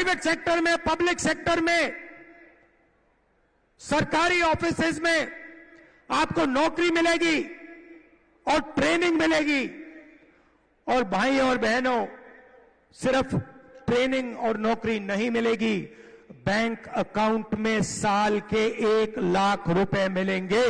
Private sector में, public sector में, सरकारी ऑफिसेज में आपको नौकरी मिलेगी और ट्रेनिंग मिलेगी। और भाई और बहनों, सिर्फ ट्रेनिंग और नौकरी नहीं मिलेगी, बैंक अकाउंट में साल के 1 लाख रुपए मिलेंगे।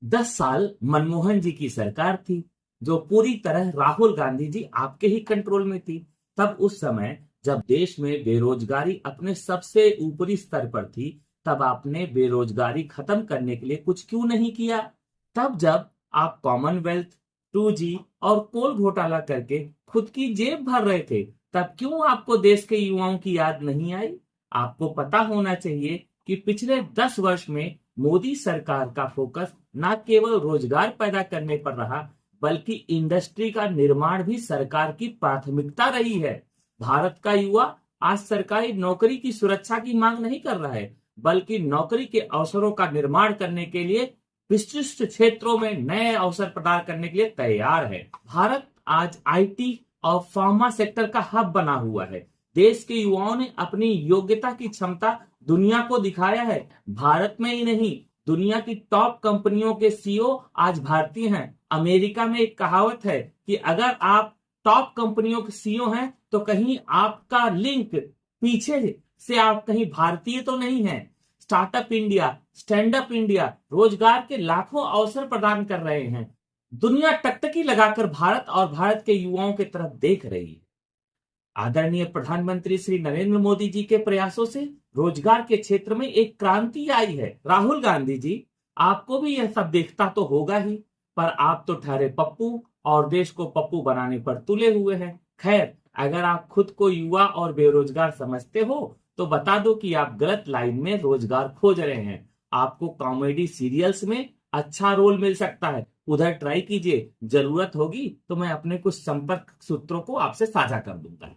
10 साल मनमोहन जी की सरकार थी, जो पूरी तरह राहुल गांधी जी आपके ही कंट्रोल में थी। तब उस समय जब देश में बेरोजगारी अपने सबसे ऊपरी स्तर पर थी, तब आपने बेरोजगारी खत्म करने के लिए कुछ क्यों नहीं किया? तब जब आप कॉमनवेल्थ, 2G और कोल घोटाला करके खुद की जेब भर रहे थे, तब क्यों आपको देश के युवाओं की याद नहीं आई? आपको पता होना चाहिए कि पिछले 10 वर्ष में मोदी सरकार का फोकस न केवल रोजगार पैदा करने पर रहा, बल्कि इंडस्ट्री का निर्माण भी सरकार की प्राथमिकता रही है। भारत का युवा आज सरकारी नौकरी की सुरक्षा की मांग नहीं कर रहा है, बल्कि नौकरी के अवसरों का निर्माण करने के लिए विशिष्ट क्षेत्रों में नए अवसर प्रदान करने के लिए तैयार है। भारत आज IT और फार्मा सेक्टर का हब बना हुआ है। देश के युवाओं ने अपनी योग्यता की क्षमता दुनिया को दिखाया है। भारत में ही नहीं, दुनिया की टॉप कंपनियों के CEO आज भारतीय हैं। अमेरिका में एक कहावत है कि अगर आप टॉप कंपनियों के CEO हैं तो कहीं आपका लिंक पीछे से आप कहीं भारतीय तो नहीं है। Startup India, stand up India रोजगार के लाखों अवसर प्रदान कर रहे हैं। दुनिया टकटकी लगाकर भारत और भारत के युवाओं की तरफ देख रही है। आदरणीय प्रधानमंत्री श्री नरेंद्र मोदी जी के प्रयासों से रोजगार के क्षेत्र में एक क्रांति आई है। राहुल गांधी जी, आपको भी यह सब देखता तो होगा ही, पर आप तो ठहरे पप्पू और देश को पप्पू बनाने पर तुले हुए हैं। खैर, अगर आप खुद को युवा और बेरोजगार समझते हो तो बता दो कि आप गलत लाइन में रोजगार खोज रहे हैं। आपको कॉमेडी सीरियल्स में अच्छा रोल मिल सकता है, उधर ट्राई कीजिए। जरूरत होगी तो मैं अपने कुछ संपर्क सूत्रों को आपसे साझा कर दूंगा।